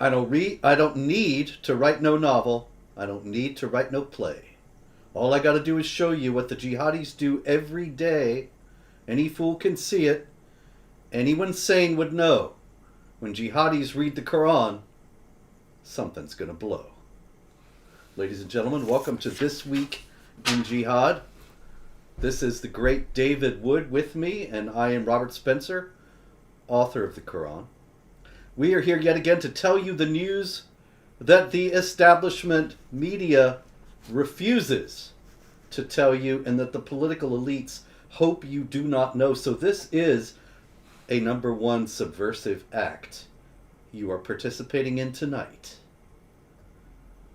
I don't need to write no novel. I don't need to write no play. All I got to do is show you what the jihadis do every day. Any fool can see it. Anyone sane would know. When jihadis read the Quran, something's going to blow. Ladies and gentlemen, welcome to This Week in Jihad. This is the great David Wood with me, and I am Robert Spencer, author of the Quran. We are here yet again to tell you the news that the establishment media refuses to tell you and that the political elites hope you do not know. So this is a number one subversive act you are participating in tonight.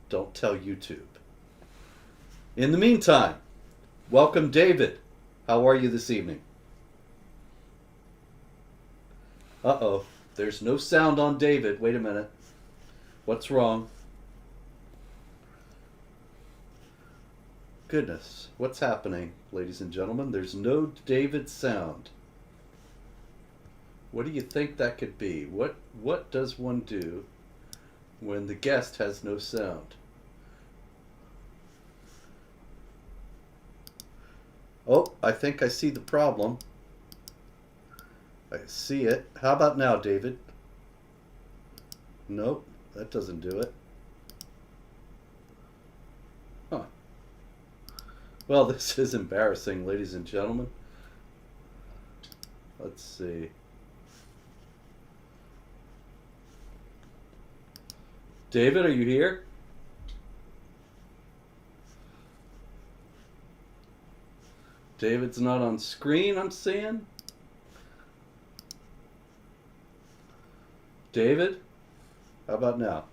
Don't tell YouTube. In the meantime, welcome David. How are you this evening? Uh-oh, there's no sound on David. Wait a minute. What's wrong? Goodness, what's happening, ladies and gentlemen? There's no David sound. What do you think that could be? What does one do when the guest has no sound? Oh, I think I see the problem. I see it. How about now, David? Nope, that doesn't do it. Huh. Well, this is embarrassing, ladies and gentlemen. Let's see. David, are you here? David's not on screen, I'm seeing. David, how about now?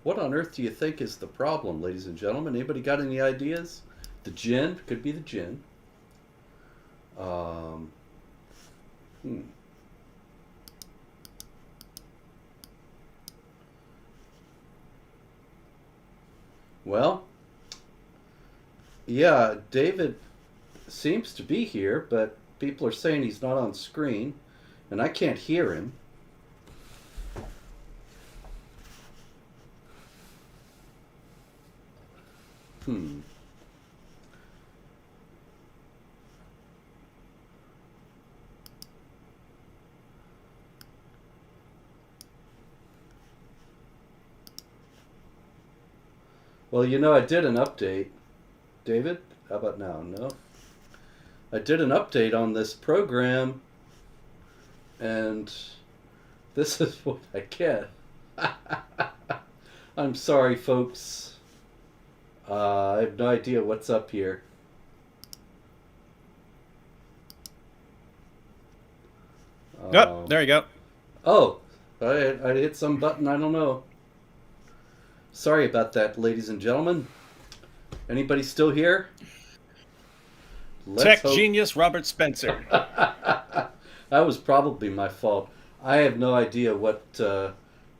What on earth do you think is the problem, ladies and gentlemen? Anybody got any ideas? The gin? Could be the gin. Well, yeah, David seems to be here, but people are saying he's not on screen, and I can't hear him. Well, you know, I did an update. David, how about now? No? I did an update on this program, and this is what I get. I'm sorry, folks. I have no idea what's up here. Yep, there you go. Oh, I hit some button, I don't know. Sorry about that, ladies and gentlemen. Anybody still here? Tech genius Robert Spencer. That was probably my fault. I have no idea what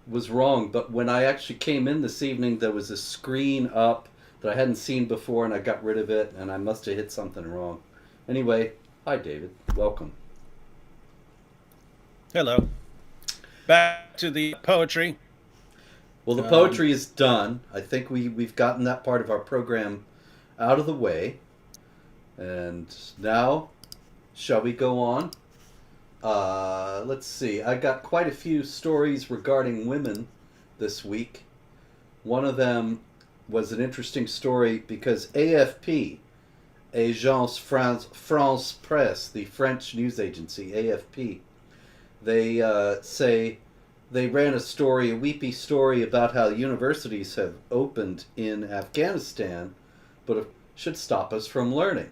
was wrong, but when I actually came in this evening, there was a screen up that I hadn't seen before, and I got rid of it, and I must have hit something wrong. Anyway, hi, David. Welcome. Hello. Back to the poetry. Well, the poetry is done. I think we've gotten that part of our program out of the way. And now, shall we go on? Let's see. I got quite a few stories regarding women this week. One of them was an interesting story because AFP, Agence France Presse, the French news agency, AFP, they say they ran a weepy story about how universities have opened in Afghanistan, but it should stop us from learning.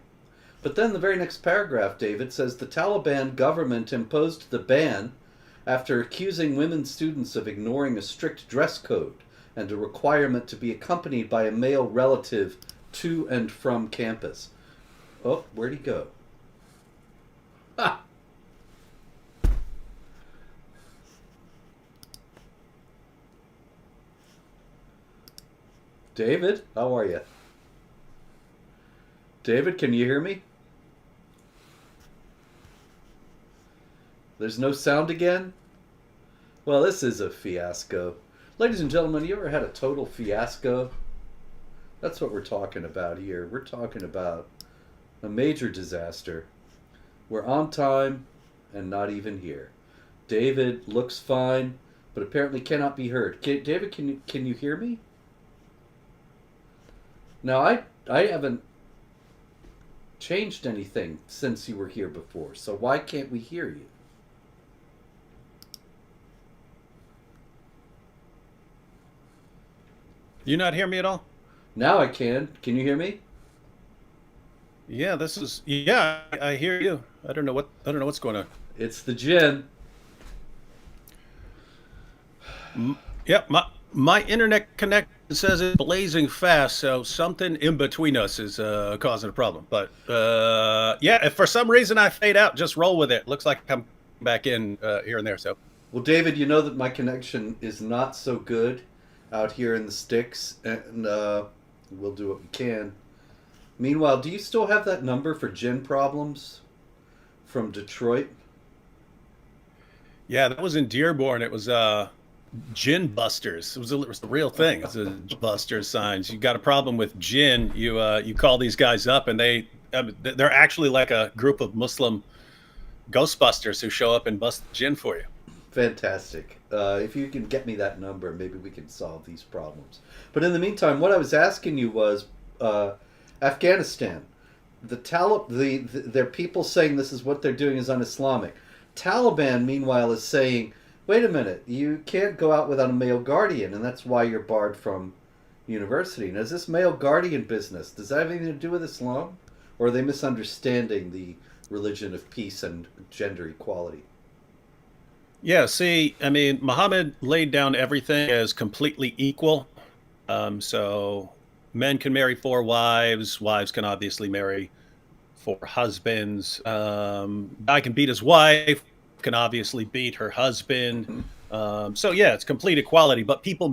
But then the very next paragraph, David, says the Taliban government imposed the ban after accusing women students of ignoring a strict dress code and a requirement to be accompanied by a male relative to and from campus. Oh, where'd he go? Ha! David, how are you? David, can you hear me? There's no sound again? Well, this is a fiasco. Ladies and gentlemen, you ever had a total fiasco? That's what we're talking about here. We're talking about a major disaster. We're on time and not even here. David looks fine, but apparently cannot be heard. David, can you hear me? Now, I haven't changed anything since you were here before, so why can't we hear you? You not hear me at all? Now I can. Can you hear me? Yeah, I hear you. I don't know what's going on. It's the gin. Yeah, my internet connection says it's blazing fast, so something in between us is causing a problem. But yeah, if for some reason I fade out, just roll with it. Looks like I'm back in here and there. So Well, David, you know that my connection is not so good out here in the sticks, and we'll do what we can. Meanwhile, do you still have that number for gin problems from Detroit? yeah, that was in Dearborn. It was gin busters. It was the real thing. It's a buster signs. You got a problem with gin, you call these guys up, and they're actually like a group of Muslim Ghostbusters who show up and bust gin for you. Fantastic. If you can get me that number, maybe we can solve these problems. But in the meantime, what I was asking you was Afghanistan. Their people saying this is what they're doing is un-Islamic. Taliban, meanwhile, is saying, wait a minute, you can't go out without a male guardian, and that's why you're barred from university. Now, is this male guardian business, does that have anything to do with Islam? Or are they misunderstanding the religion of peace and gender equality? Yeah, see, I mean, Muhammad laid down everything as completely equal. So men can marry four wives, wives can obviously marry four husbands. Guy can beat his wife, can obviously beat her husband. So yeah, it's complete equality, but people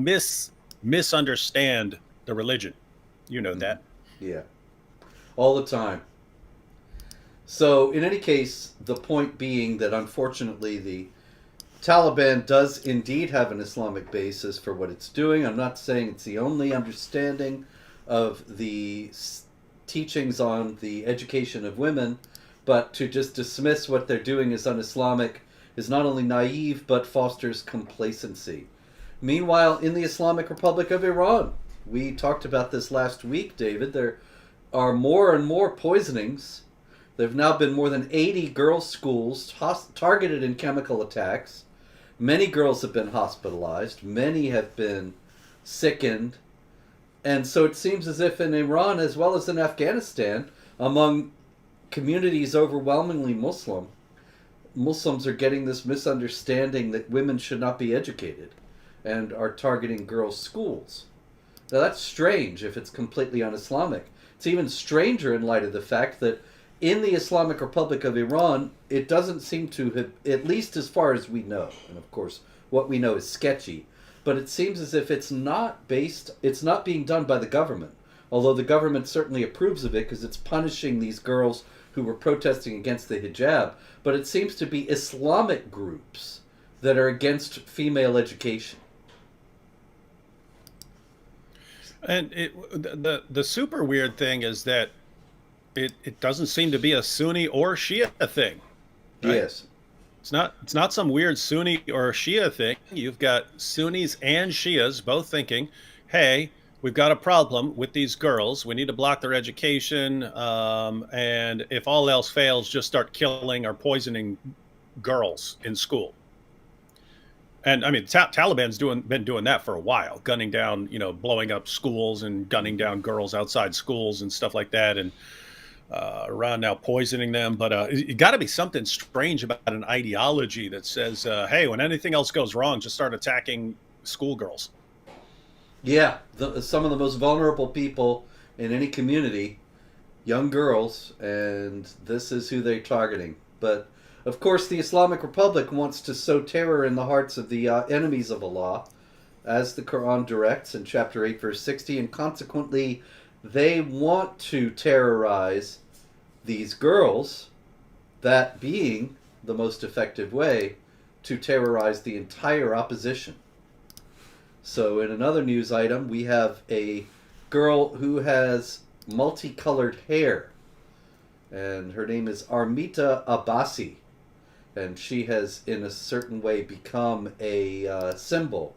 misunderstand the religion. You know that. Yeah, all the time. So, in any case, the point being that unfortunately the Taliban does indeed have an Islamic basis for what it's doing. I'm not saying it's the only understanding of the teachings on the education of women, but to just dismiss what they're doing as un-Islamic is not only naive, but fosters complacency. Meanwhile, in the Islamic Republic of Iran, we talked about this last week, David, there are more and more poisonings. There have now been more than 80 girls' schools targeted in chemical attacks. Many girls have been hospitalized. Many have been sickened. And so it seems as if in Iran, as well as in Afghanistan, among communities overwhelmingly Muslim, Muslims are getting this misunderstanding that women should not be educated and are targeting girls' schools. Now that's strange if it's completely un-Islamic. It's even stranger in light of the fact that in the Islamic Republic of Iran, it doesn't seem to have, at least as far as we know, and of course what we know is sketchy, but it seems as if it's not being done by the government, although the government certainly approves of it because it's punishing these girls who were protesting against the hijab, but it seems to be Islamic groups that are against female education. And the super weird thing is that it doesn't seem to be a Sunni or Shia thing. Right? Yes. It's not some weird Sunni or Shia thing. You've got Sunnis and Shias both thinking, hey, we've got a problem with these girls. We need to block their education. And if all else fails, just start killing or poisoning girls in school. And I mean, Taliban's been doing that for a while, gunning down, blowing up schools and gunning down girls outside schools and stuff like that. And around now poisoning them. But it got to be something strange about an ideology that says, hey, when anything else goes wrong, just start attacking schoolgirls. Yeah, some of the most vulnerable people in any community, young girls, and this is who they're targeting. But, of course, the Islamic Republic wants to sow terror in the hearts of the enemies of Allah, as the Quran directs in chapter 8, verse 60, and consequently they want to terrorize these girls, that being the most effective way to terrorize the entire opposition. So, in another news item, we have a girl who has multicolored hair, and her name is Armita Abbasi, and she has, in a certain way, become a symbol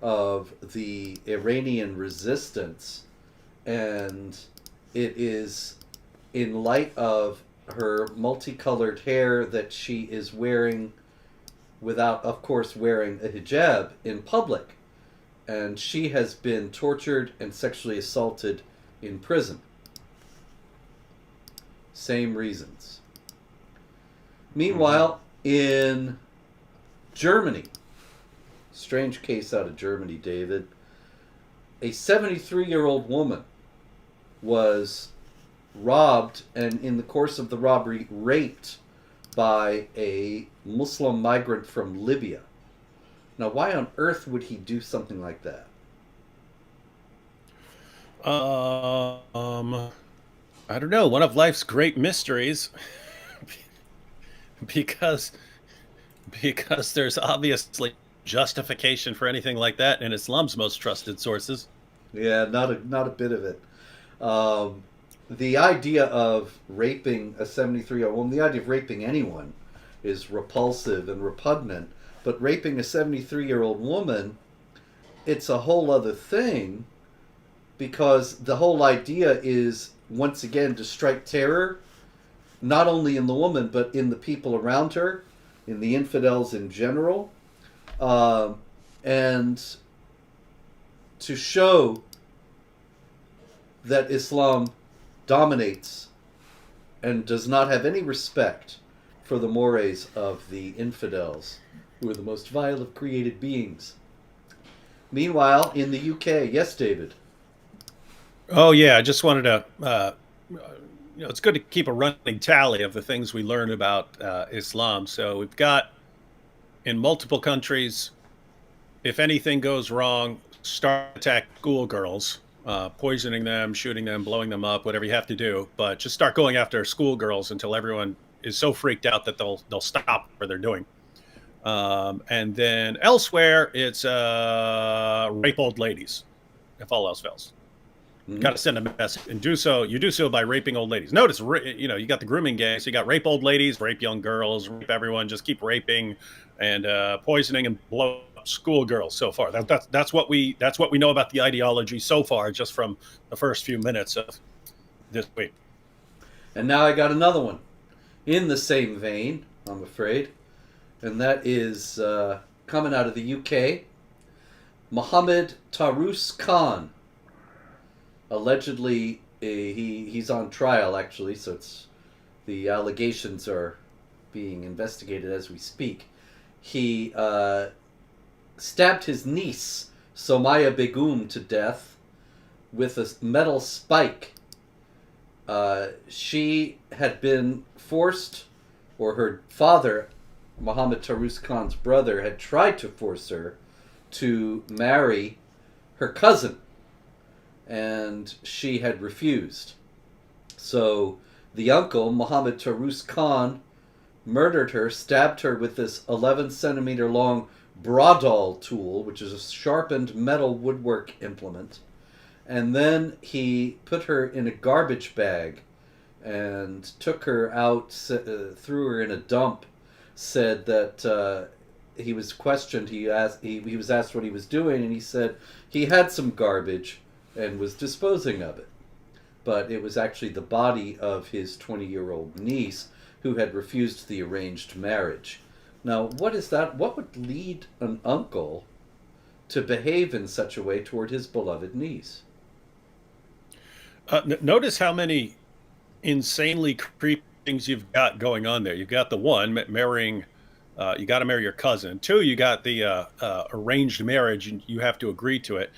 of the Iranian resistance, and it is in light of her multicolored hair that she is wearing without, of course, wearing a hijab in public. And she has been tortured and sexually assaulted in prison. Same reasons. Meanwhile, in Germany, strange case out of Germany, David, a 73-year-old woman was robbed and, in the course of the robbery, raped by a Muslim migrant from Libya. Now, why on earth would he do something like that? I don't know. One of life's great mysteries, because there's obviously justification for anything like that in Islam's most trusted sources. Yeah, not a bit of it. The idea of raping a 73-year-old woman, the idea of raping anyone, is repulsive and repugnant. But raping a 73-year-old woman, it's a whole other thing, because the whole idea is, once again, to strike terror, not only in the woman, but in the people around her, in the infidels in general, and to show that Islam dominates and does not have any respect for the mores of the infidels, who are the most vile of created beings. Meanwhile, in the UK, yes, David. Oh yeah, I just wanted to. It's good to keep a running tally of the things we learn about Islam. So we've got, in multiple countries, if anything goes wrong, start attack schoolgirls, poisoning them, shooting them, blowing them up, whatever you have to do. But just start going after schoolgirls until everyone is so freaked out that they'll stop what they're doing. And then elsewhere, it's rape old ladies, if all else fails. Mm-hmm. Got to send a message, and do so. You do so by raping old ladies. Notice, you got the grooming gang. So you got rape old ladies, rape young girls, rape everyone. Just keep raping and poisoning and blow up schoolgirls. So far, that's what we know about the ideology so far, just from the first few minutes of this week. And now I got another one, in the same vein, I'm afraid, and that is coming out of the UK. Mohammed Tarus Khan. Allegedly, he's on trial, actually, so the allegations are being investigated as we speak. He stabbed his niece, Somaya Begum, to death with a metal spike. She had been forced, or her father, Mohammed Tarus Khan's brother, had tried to force her to marry her cousin, and she had refused. So the uncle, Mohammed Tarus Khan, murdered her, stabbed her with this 11 centimeter long bradal tool, which is a sharpened metal woodwork implement, and then he put her in a garbage bag and took her out, threw her in a dump, said that he was questioned, he was asked what he was doing, and he said he had some garbage and was disposing of it. But it was actually the body of his 20-year-old niece, who had refused the arranged marriage. Now, what is that? What would lead an uncle to behave in such a way toward his beloved niece? Notice how many insanely creepy things you've got going on there. You've got the one, marrying, you got to marry your cousin. Two, you got the arranged marriage, and you have to agree to it.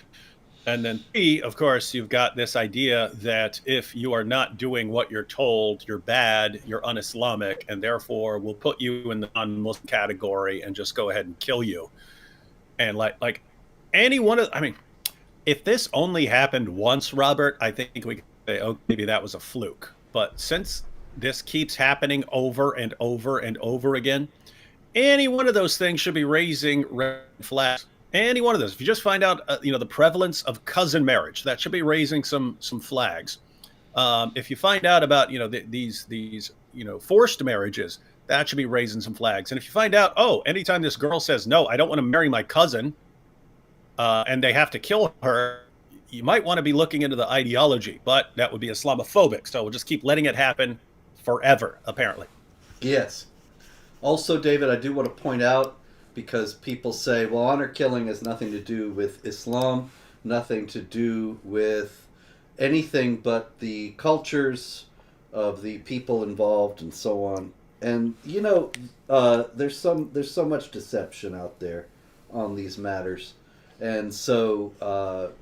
And then three, of course, you've got this idea that if you are not doing what you're told, you're bad, you're un-Islamic, and therefore we'll put you in the non-Muslim category and just go ahead and kill you. And like any one of, I mean, if this only happened once, Robert, I think we could say, oh, maybe that was a fluke. But since this keeps happening over and over and over again, any one of those things should be raising red flags. Any one of those. If you just find out, the prevalence of cousin marriage, that should be raising some flags. If you find out about, these forced marriages, that should be raising some flags. And if you find out, oh, anytime this girl says no, I don't want to marry my cousin, and they have to kill her, you might want to be looking into the ideology, but that would be Islamophobic. So we'll just keep letting it happen forever, apparently. Yes. Also, David, I do want to point out, because people say, well, honor killing has nothing to do with Islam, nothing to do with anything but the cultures of the people involved and so on. And there's so much deception out there on these matters, and so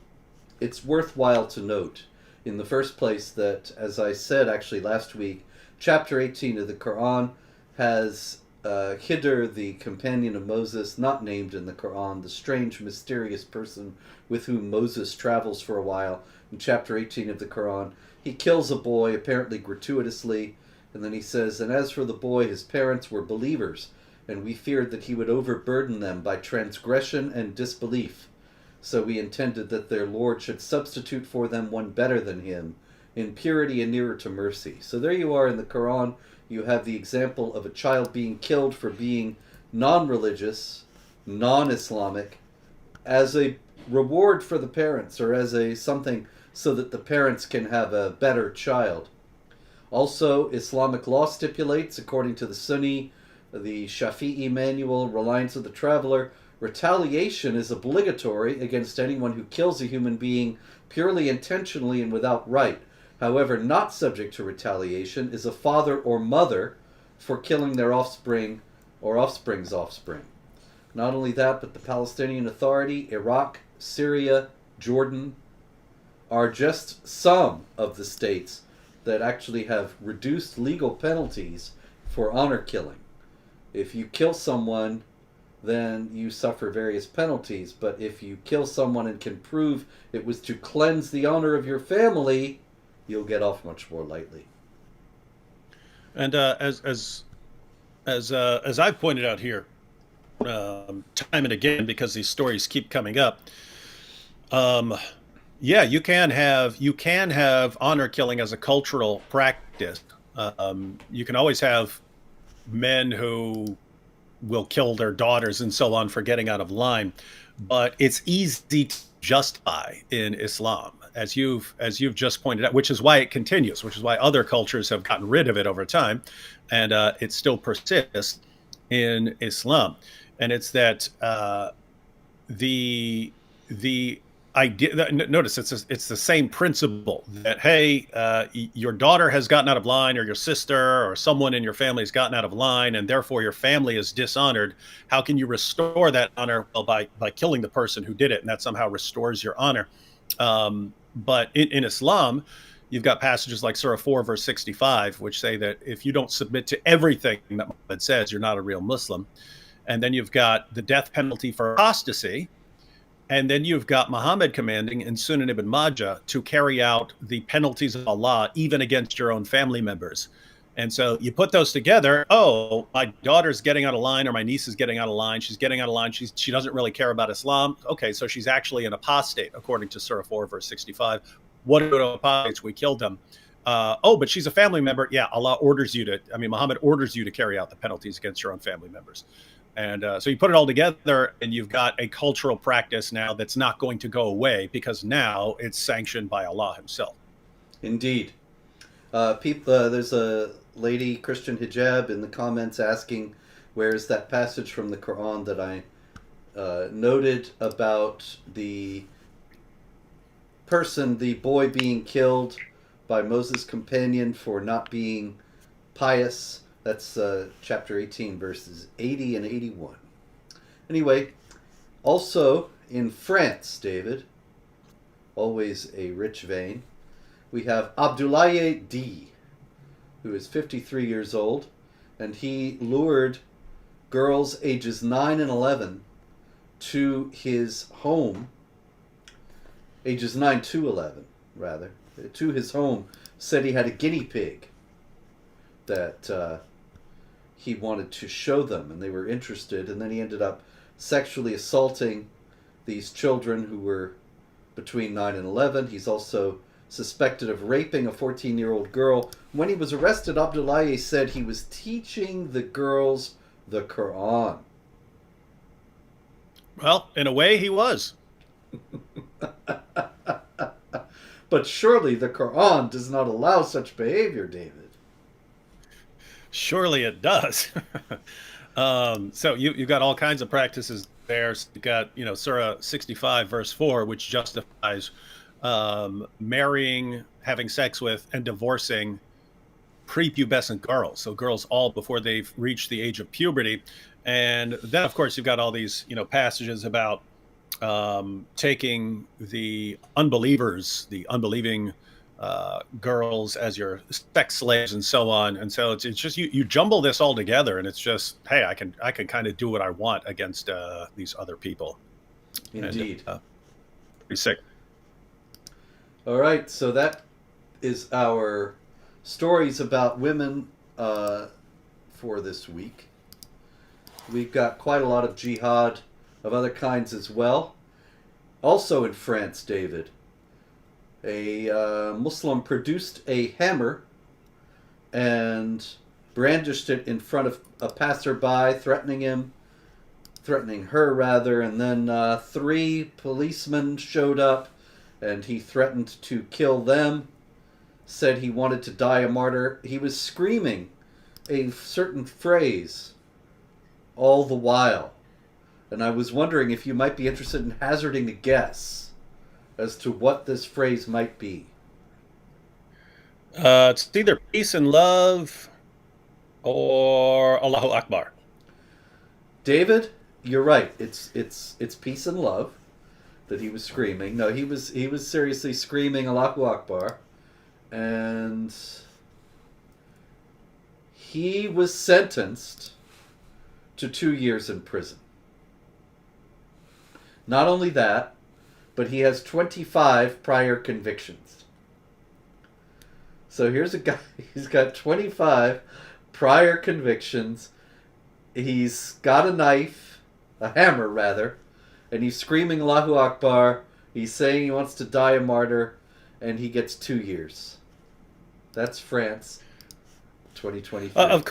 it's worthwhile to note, in the first place, that, as I said actually last week, chapter 18 of the Quran has Khidr, the companion of Moses, not named in the Quran, the strange, mysterious person with whom Moses travels for a while. In chapter 18 of the Quran, he kills a boy, apparently gratuitously, and then he says, and as for the boy, his parents were believers, and we feared that he would overburden them by transgression and disbelief. So we intended that their Lord should substitute for them one better than him, in purity and nearer to mercy. So there you are in the Quran. You have the example of a child being killed for being non-religious, non-Islamic, as a reward for the parents, or as a something so that the parents can have a better child. Also, Islamic law stipulates, according to the Sunni, the Shafi'i manual, Reliance of the Traveler, retaliation is obligatory against anyone who kills a human being purely intentionally and without right. However, not subject to retaliation is a father or mother for killing their offspring or offspring's offspring. Not only that, but the Palestinian Authority, Iraq, Syria, Jordan are just some of the states that actually have reduced legal penalties for honor killing. If you kill someone, then you suffer various penalties. But if you kill someone and can prove it was to cleanse the honor of your family, you'll get off much more lightly. And as I've pointed out here, time and again, because these stories keep coming up, yeah, you can have honor killing as a cultural practice. You can always have men who will kill their daughters and so on for getting out of line, but it's easy to justify in Islam, as you've just pointed out, which is why it continues, which is why other cultures have gotten rid of it over time, and it still persists in Islam. And it's that the idea. Notice it's the same principle that, hey, your daughter has gotten out of line, or your sister or someone in your family has gotten out of line, and therefore your family is dishonored. How can you restore that honor? Well, by killing the person who did it, and that somehow restores your honor. But in Islam, you've got passages like Surah 4, verse 65, which say that if you don't submit to everything that Muhammad says, you're not a real Muslim. And then you've got the death penalty for apostasy. And then you've got Muhammad commanding in Sunan ibn Majah to carry out the penalties of Allah even against your own family members. And so you put those together. Oh, my daughter's getting out of line, or my niece is getting out of line. She's getting out of line. She doesn't really care about Islam. Okay, so she's actually an apostate, according to Surah 4, verse 65. What do apostates? We killed them. Oh, but she's a family member. Yeah, Muhammad orders you to carry out the penalties against your own family members. And so you put it all together, and you've got a cultural practice now that's not going to go away, because now it's sanctioned by Allah himself. Indeed. There's a lady, Christian Hijab, in the comments asking, where's that passage from the Quran that I noted about the boy being killed by Moses' companion for not being pious. That's chapter 18, verses 80 and 81. Anyway, also in France, David, always a rich vein, we have Abdoulaye D, who is 53 years old, and he lured girls ages 9 and 11 to his home, ages 9 to 11, rather, to his home, said he had a guinea pig. that he wanted to show them, and they were interested. And then he ended up sexually assaulting these children who were between 9 and 11. He's also suspected of raping a 14-year-old girl. When he was arrested, Abdullahi said he was teaching the girls the Quran. Well, in a way, he was. But surely the Quran does not allow such behavior, David. Surely it does. So you've got all kinds of practices there. So you've got, Surah 65, verse 4, which justifies marrying, having sex with, and divorcing prepubescent girls. So girls all before they've reached the age of puberty. And then, of course, you've got all these, passages about taking the unbelievers, the unbelieving girls as your sex slaves and so on. And so it's just you jumble this all together, and it's just, hey, I can kind of do what I want against these other people. Indeed. And, pretty sick. All right, so that is our stories about women for this week. We've got quite a lot of jihad of other kinds as well. Also in France, David, a Muslim produced a hammer and brandished it in front of a passerby, threatening her rather, and then 3 policemen showed up and he threatened to kill them, said he wanted to die a martyr. He was screaming a certain phrase all the while. And I was wondering if you might be interested in hazarding a guess as to what this phrase might be. It's either peace and love or Allahu Akbar. David, you're right. It's peace and love that he was screaming. No, he was seriously screaming Allahu Akbar, and he was sentenced to 2 years in prison. Not only that, but he has 25 prior convictions. So here's a guy, he's got 25 prior convictions. He's got a knife, a hammer rather, and he's screaming Allahu Akbar. He's saying he wants to die a martyr, and he gets 2 years. That's France, 2023. Of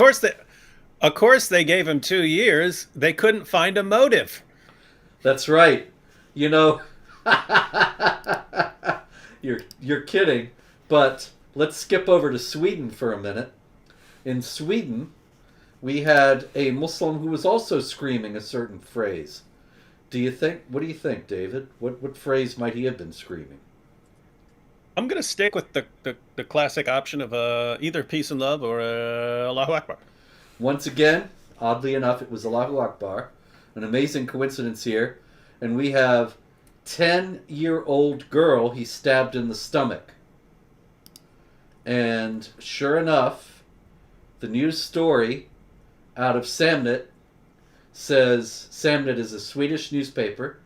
course they gave him 2 years. They couldn't find a motive. That's right. You're kidding. But let's skip over to Sweden for a minute. In Sweden, we had a Muslim who was also screaming a certain phrase. What do you think, David? What phrase might he have been screaming? I'm going to stick with the classic option of either peace and love or Allahu Akbar. Once again, oddly enough, it was Allahu Akbar. An amazing coincidence here. And we have 10-year-old girl he stabbed in the stomach. And sure enough, the news story out of Samnet says, Samnet is a Swedish newspaper,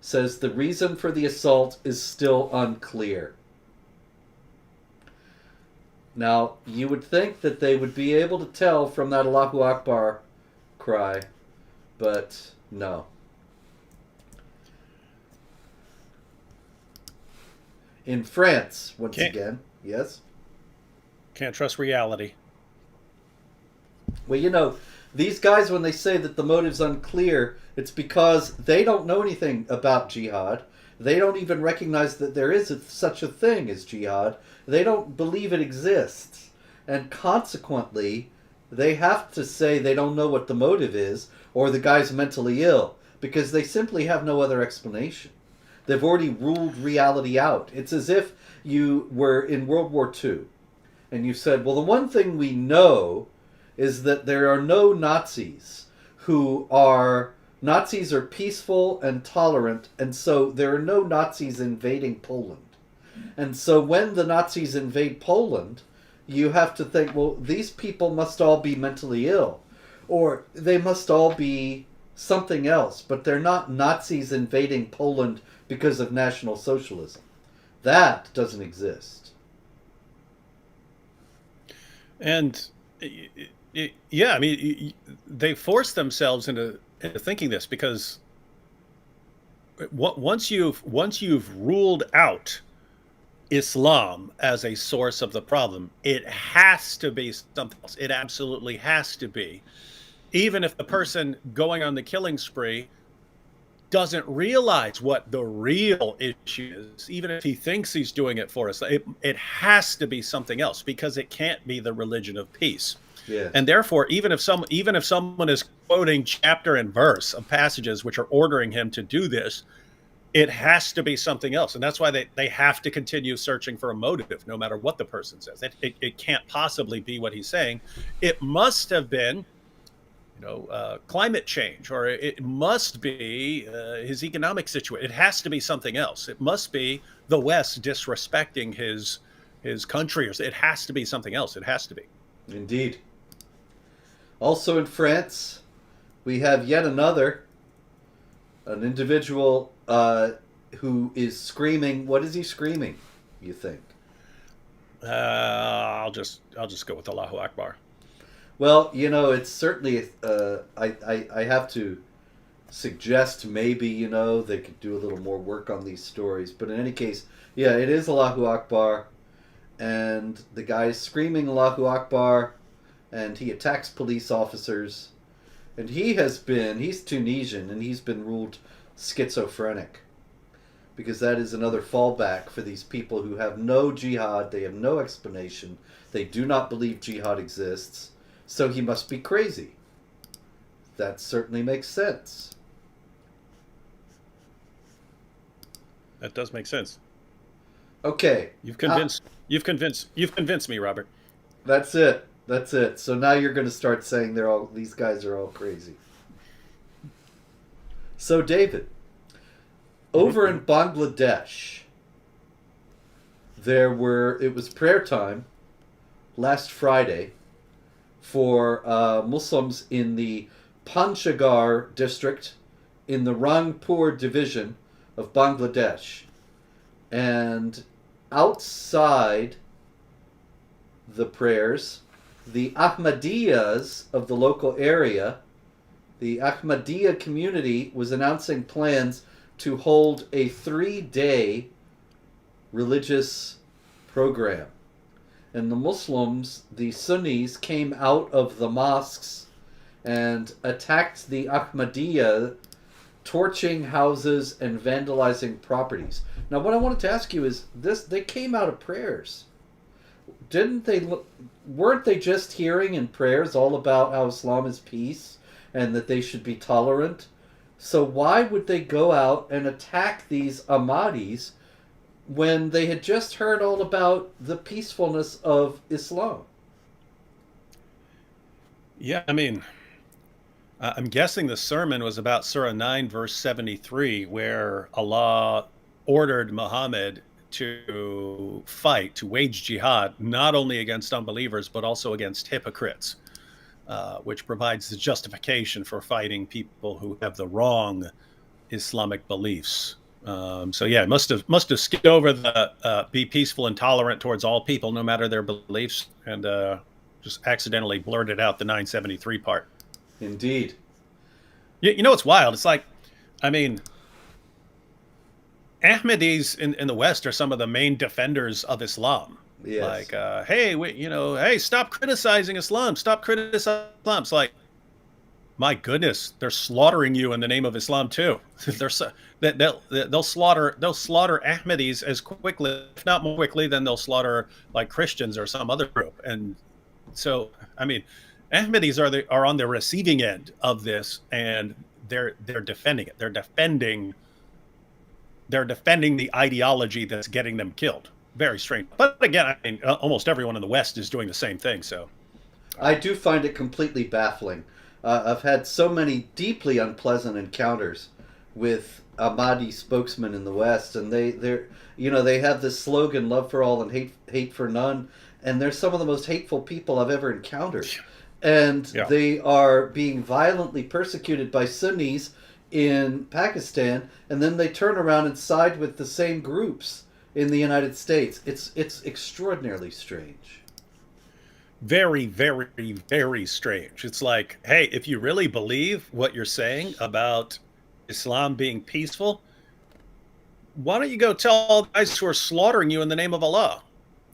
says the reason for the assault is still unclear. Now, you would think that they would be able to tell from that Allahu Akbar cry, but no. In France, once again, yes? Can't trust reality. Well, these guys, when they say that the motive's unclear, it's because they don't know anything about jihad. They don't even recognize that there is such a thing as jihad. They don't believe it exists. And consequently, they have to say they don't know what the motive is, or the guy's mentally ill, because they simply have no other explanation. They've already ruled reality out. It's as if you were in World War II, and you said, well, the one thing we know is that there are no Nazis Nazis are peaceful and tolerant, and so there are no Nazis invading Poland. And so when the Nazis invade Poland, you have to think, well, these people must all be mentally ill, or they must all be something else, but they're not Nazis invading Poland because of National Socialism. That doesn't exist. And Yeah, I mean, they force themselves into thinking this because once you've ruled out Islam as a source of the problem, it has to be something else. It absolutely has to be. Even if the person going on the killing spree doesn't realize what the real issue is, even if he thinks he's doing it for us, it has to be something else because it can't be the religion of peace. Yes. And therefore, even if someone is quoting chapter and verse of passages which are ordering him to do this, it has to be something else. And that's why they have to continue searching for a motive, no matter what the person says. It can't possibly be what he's saying. It must have been, climate change, or it must be his economic situation. It has to be something else. It must be the West disrespecting his country. It has to be something else. It has to be. Indeed. Also in France, we have yet an individual who is screaming. What is he screaming, you think? I'll just go with Allahu Akbar. Well, it's certainly. I have to suggest maybe they could do a little more work on these stories. But in any case, yeah, it is Allahu Akbar, and the guy is screaming Allahu Akbar, and he attacks police officers, and he's Tunisian, and he's been ruled schizophrenic, because that is another fallback for these people who have no jihad, they have no explanation, they do not believe jihad exists, so he must be crazy. That certainly makes sense. That does make sense. Okay. You've convinced me, Robert. That's it. That's it. So now you're going to start saying these guys are all crazy. So David, over in Bangladesh, it was prayer time last Friday for Muslims in the Panchgar district in the Rangpur division of Bangladesh. And outside the prayers, the Ahmadiyyas of the local area, the Ahmadiyya community was announcing plans to hold a 3-day religious program. And the Muslims, the Sunnis, came out of the mosques and attacked the Ahmadiyya, torching houses and vandalizing properties. Now, what I wanted to ask you is this: they came out of prayers. Weren't they just hearing in prayers all about how Islam is peace and that they should be tolerant? So why would they go out and attack these Ahmadis when they had just heard all about the peacefulness of Islam? Yeah, I mean, I'm guessing the sermon was about Surah 9, verse 73, where Allah ordered Muhammad to fight, to wage jihad, not only against unbelievers, but also against hypocrites, which provides the justification for fighting people who have the wrong Islamic beliefs. So yeah, it must have skipped over the be peaceful and tolerant towards all people, no matter their beliefs, and just accidentally blurted out the 973 part. Indeed. You know what's wild? It's like, I mean, Ahmadis in the West are some of the main defenders of Islam. Yes. Like, hey, stop criticizing Islam. Stop criticizing Islam. It's like, my goodness, they're slaughtering you in the name of Islam too. They'll slaughter Ahmadis as quickly, if not more quickly, than they'll slaughter like Christians or some other group. And so, I mean, Ahmadis are on the receiving end of this, and they're defending it. They're defending the ideology that's getting them killed. Very strange. But again, I mean, almost everyone in the West is doing the same thing. So I do find it completely baffling. I've had so many deeply unpleasant encounters with Ahmadi spokesmen in the West, and they have this slogan, "Love for all and hate for none," and they're some of the most hateful people I've ever encountered. And they are being violently persecuted by Sunnis in Pakistan, and then they turn around and side with the same groups in the United States. It's extraordinarily strange. Very, very, very strange. It's like, hey, if you really believe what you're saying about Islam being peaceful, why don't you go tell all the guys who are slaughtering you in the name of Allah?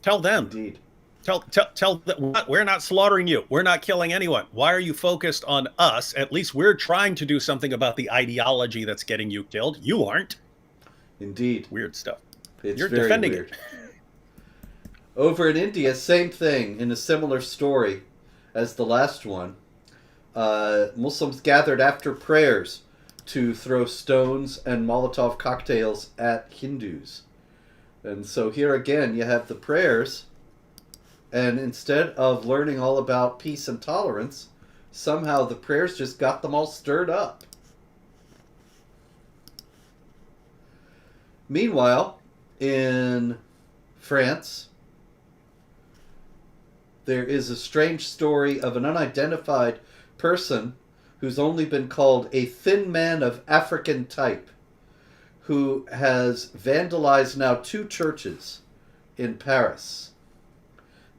Tell them. Indeed. Tell them we're not slaughtering you. We're not killing anyone. Why are you focused on us? At least we're trying to do something about the ideology that's getting you killed. You aren't. Indeed. Weird stuff. It's You're very defending weird. it. Over in India, same thing in a similar story as the last one. Muslims gathered after prayers to throw stones and Molotov cocktails at Hindus. And so here again, you have the prayers, and instead of learning all about peace and tolerance, somehow the prayers just got them all stirred up. Meanwhile, in France, there is a strange story of an unidentified person who's only been called a thin man of African type, who has vandalized now 2 churches in Paris.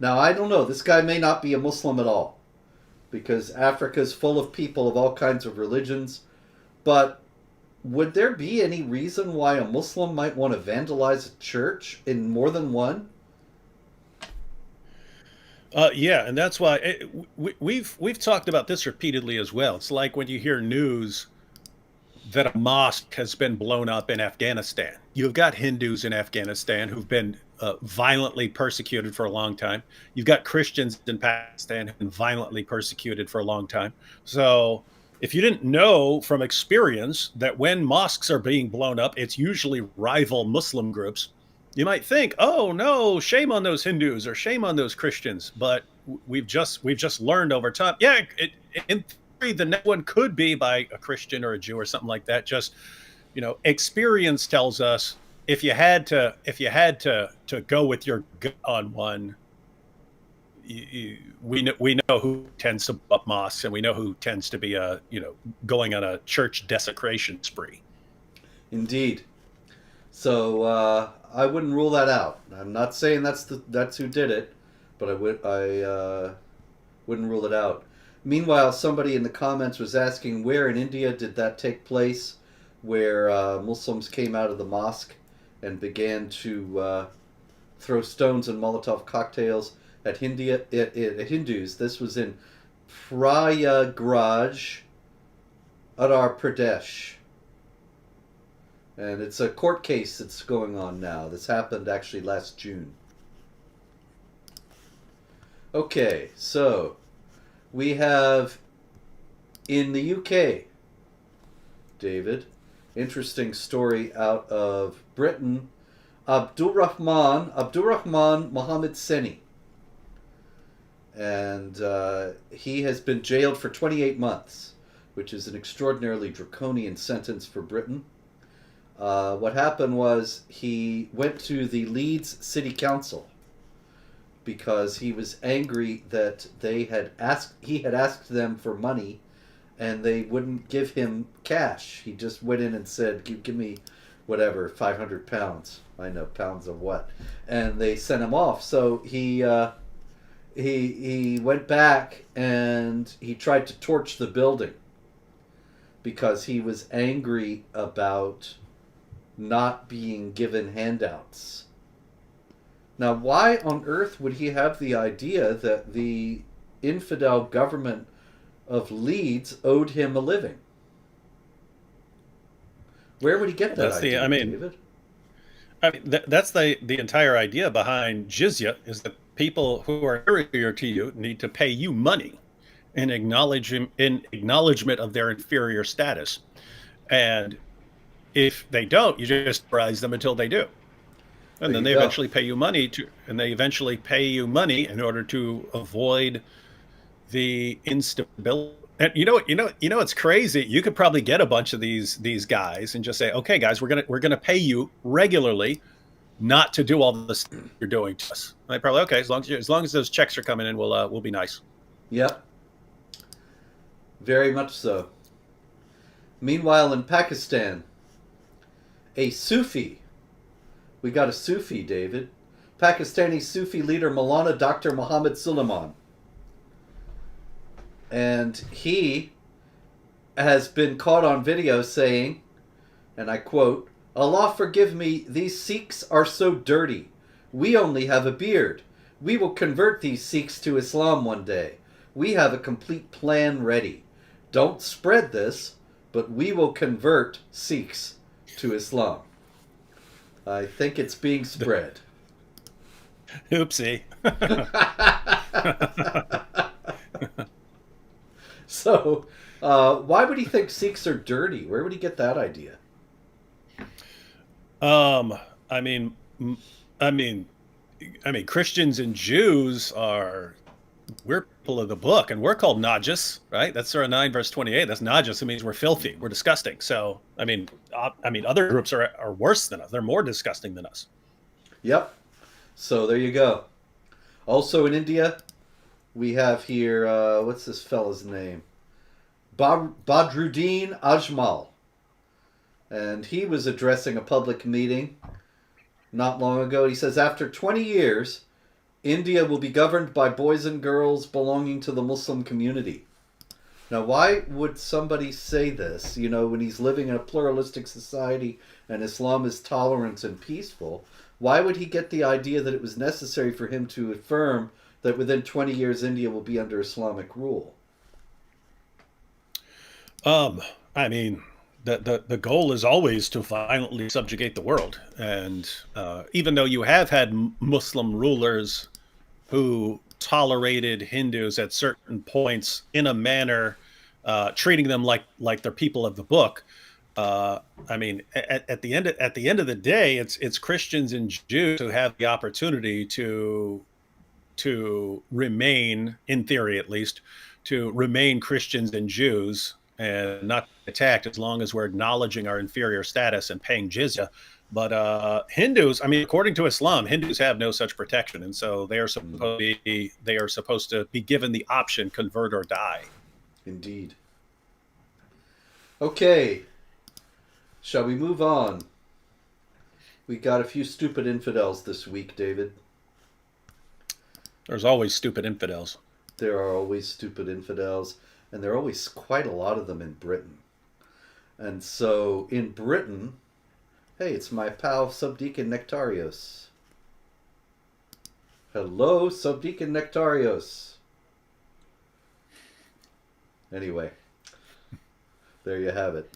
Now, I don't know, this guy may not be a Muslim at all, because Africa's full of people of all kinds of religions, but would there be any reason why a Muslim might want to vandalize a church in more than one? Yeah, and that's why we've talked about this repeatedly as well. It's like when you hear news that a mosque has been blown up in Afghanistan. You've got Hindus in Afghanistan who've been violently persecuted for a long time. You've got Christians in Pakistan who've been violently persecuted for a long time. So if you didn't know from experience that when mosques are being blown up, it's usually rival Muslim groups, you might think, "Oh no, shame on those Hindus or shame on those Christians." But we've just learned over time. Yeah, in theory, the next one could be by a Christian or a Jew or something like that. Just experience tells us if you had to go with your gut on one, we know who tends to blow up mosques, and we know who tends to be going on a church desecration spree. Indeed. So I wouldn't rule that out. I'm not saying that's who did it, but I wouldn't rule it out. Meanwhile, somebody in the comments was asking where in India did that take place, where Muslims came out of the mosque and began to throw stones and Molotov cocktails at Hindus. This was in Prayagraj, Uttar Pradesh. And it's a court case that's going on now. This happened actually last June. Okay, so we have in the UK, David, interesting story out of Britain, Abdurrahman Mohammed Seni. And he has been jailed for 28 months, which is an extraordinarily draconian sentence for Britain. What happened was he went to the Leeds City Council because he was angry that he had asked them for money and they wouldn't give him cash. He just went in and said, give me whatever, £500. I know, pounds of what? And they sent him off. So he went back and he tried to torch the building because he was angry about not being given handouts. Now, why on earth would he have the idea that the infidel government of Leeds owed him a living? Where would he get that idea, David? That's the entire idea behind jizya, is that people who are inferior to you need to pay you money in acknowledgement of their inferior status. And if they don't, you just prize them until they do. And then they eventually pay you money in order to avoid the instability. And it's crazy. You could probably get a bunch of these guys and just say, "Okay, guys, we're gonna pay you regularly, not to do all the stuff you're doing to us." And they probably, okay, as long as those checks are coming in, we'll be nice. Yep. Very much so. Meanwhile, in Pakistan, a Sufi. We got a Sufi, David. Pakistani Sufi leader Maulana Dr. Muhammad Suleiman And he has been caught on video saying, and I quote, "Allah forgive me, these Sikhs are so dirty. We only have a beard. We will convert these Sikhs to Islam one day. We have a complete plan ready. Don't spread this, but we will convert Sikhs to Islam." I think it's being spread. Oopsie. So, why would he think Sikhs are dirty? Where would he get that idea? I mean, I mean, Christians and Jews are we're people of the book, and we're called najis, right? That's Surah 9, verse 28. That's najis. It means we're filthy, we're disgusting. So, other groups are worse than us. They're more disgusting than us. Yep. So there you go. Also in India, we have here, what's this fella's name? Badruddin Ajmal. And he was addressing a public meeting not long ago. He says, after 20 years, India will be governed by boys and girls belonging to the Muslim community. Now, why would somebody say this, when he's living in a pluralistic society and Islam is tolerant and peaceful? Why would he get the idea that it was necessary for him to affirm that within 20 years India will be under Islamic rule? The goal is always to violently subjugate the world. And even though you have had Muslim rulers who tolerated Hindus at certain points in a manner, treating them like they're people of the book, at the end of the day, it's Christians and Jews who have the opportunity to remain, in theory at least, to remain Christians and Jews and not attacked, as long as we're acknowledging our inferior status and paying jizya. But Hindus, according to Islam, Hindus have no such protection, and so they are supposed to be given the option: convert or die. Indeed. Okay. Shall we move on? We got a few stupid infidels this week, David. There's always stupid infidels. There are always stupid infidels, and there are always quite a lot of them in Britain. And so, in Britain, hey, it's my pal Subdeacon Nectarios. Hello, Subdeacon Nectarios. Anyway, there you have it.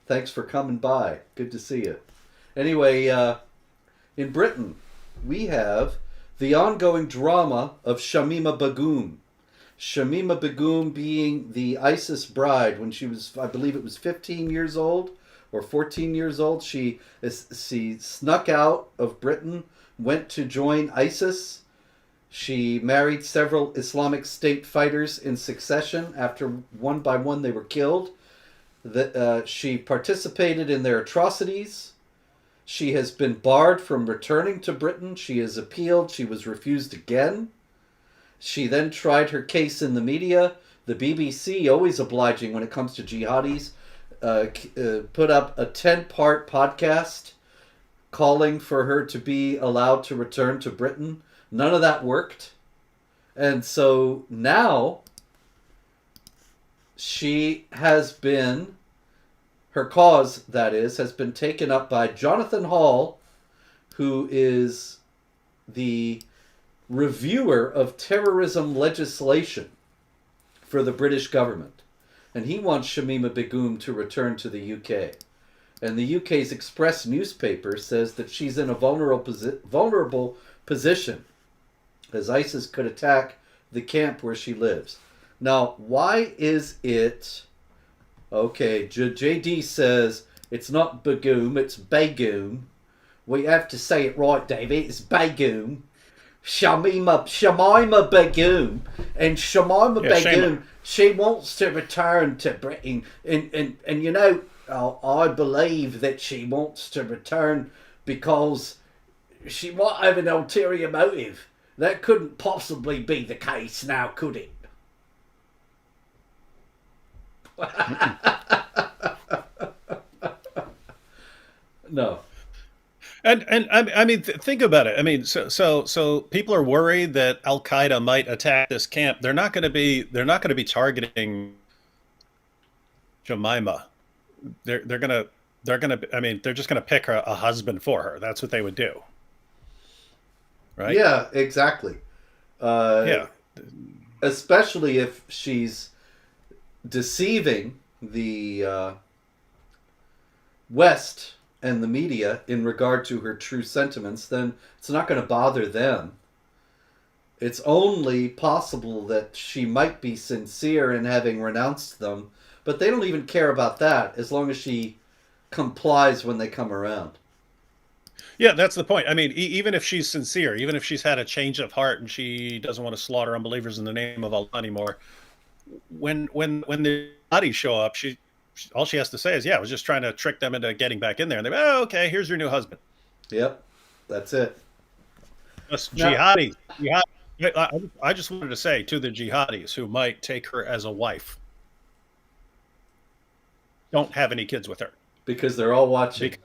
Thanks for coming by. Good to see you. Anyway, in Britain, we have the ongoing drama of Shamima Begum. Shamima Begum being the ISIS bride when she was, I believe it was 15 years old or 14 years old. She snuck out of Britain, went to join ISIS. She married several Islamic State fighters in succession. After one by one they were killed. She participated in their atrocities. She has been barred from returning to Britain. She has appealed. She was refused again. She then tried her case in the media. The BBC, always obliging when it comes to jihadis, put up a 10-part podcast calling for her to be allowed to return to Britain. None of that worked. And so now she has been, her cause, that is, has been taken up by Jonathan Hall, who is the reviewer of terrorism legislation for the British government. And he wants Shamima Begum to return to the UK. And the UK's Express newspaper says that she's in a vulnerable position, as ISIS could attack the camp where she lives. Now, why is it... Okay, JD says it's not Begum, it's Begum. We have to say it right, David. It's Begum. Shamima Begum. And Shamima Begum, she wants to return to Britain. And you know, I believe that she wants to return because she might have an ulterior motive. That couldn't possibly be the case now, could it? No. And I mean, think about it. I mean, so people are worried that Al Qaeda might attack this camp. They're not going to be targeting Jemima. They're gonna I mean, they're just gonna pick a husband for her. That's what they would do, right? Yeah, exactly. Uh, Yeah. Especially if she's deceiving the West and the media in regard to her true sentiments, then it's not going to bother them. It's only possible that she might be sincere in having renounced them, but they don't even care about that as long as she complies when they come around. Yeah, that's the point. I mean, even if she's sincere, even if she's had a change of heart and she doesn't want to slaughter unbelievers in the name of Allah anymore, when the bodies show up, all she has to say is, "Yeah, I was just trying to trick them into getting back in there." And they, "Oh, okay, here's your new husband." Yep, that's it. Just Now, jihad. I just wanted to say to the jihadis who might take her as a wife, don't have any kids with her. because they're all watching. Because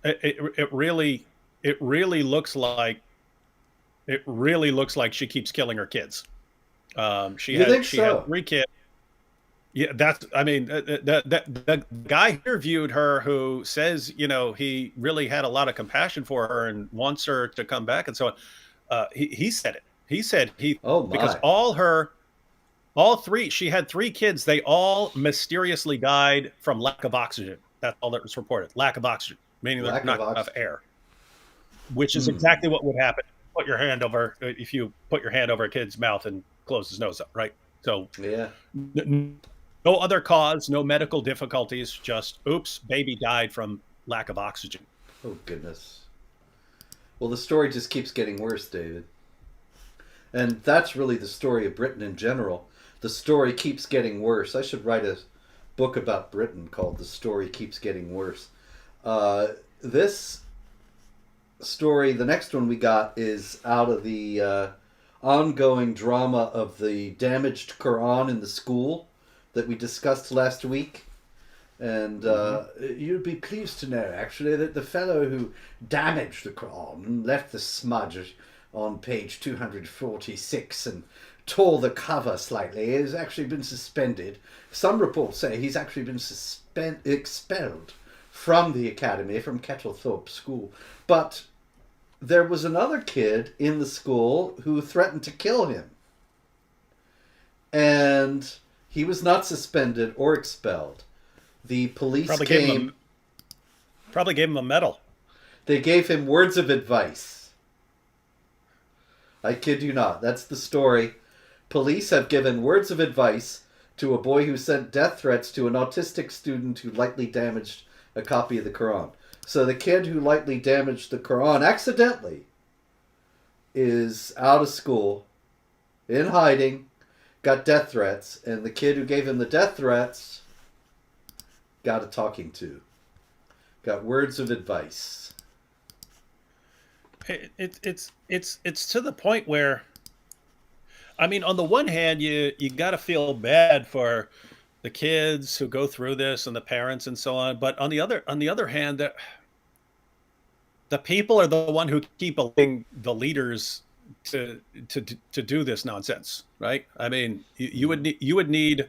it really it really looks like it really looks like she keeps killing her kids. You think She had so? 3 kids. Yeah, that's. I mean, the guy interviewed her who says, he really had a lot of compassion for her and wants her to come back and so on. He said it. He said Oh because my. all three, she had 3 kids. They all mysteriously died from lack of oxygen. That's all that was reported. Lack of oxygen, meaning there's Lack of not enough oxygen. air, which is Hmm. exactly what would happen. If you put your hand over a kid's mouth and close his nose up, right? So Yeah. no other cause, no medical difficulties, just oops, baby died from lack of oxygen. Oh goodness. Well, the story just keeps getting worse, David. And that's really the story of Britain in general. The story keeps getting worse. I should write a book about Britain called The Story Keeps Getting Worse. This story, the next one we got, is out of the ongoing drama of the damaged Quran in the school that we discussed last week. And Mm-hmm. you'd be pleased to know, actually, that the fellow who damaged the Quran and left the smudge on page 246 and tore the cover slightly has actually been suspended. Some reports say he's actually been expelled from the academy, from Kettlethorpe School. But there was another kid in the school who threatened to kill him. And he was not suspended or expelled. The police Probably gave him came. a medal. They gave him words of advice. I kid you not. That's the story. Police have given words of advice to a boy who sent death threats to an autistic student who lightly damaged a copy of the Quran. So the kid who lightly damaged the Quran accidentally is out of school, in hiding, got death threats, and the kid who gave him the death threats got a talking to, got words of advice. It's to the point where, I mean, on the one hand, you got to feel bad for the kids who go through this and the parents and so on, but on the other hand, the people are the one who keep allowing the leaders to to do this nonsense, right? I mean, you would need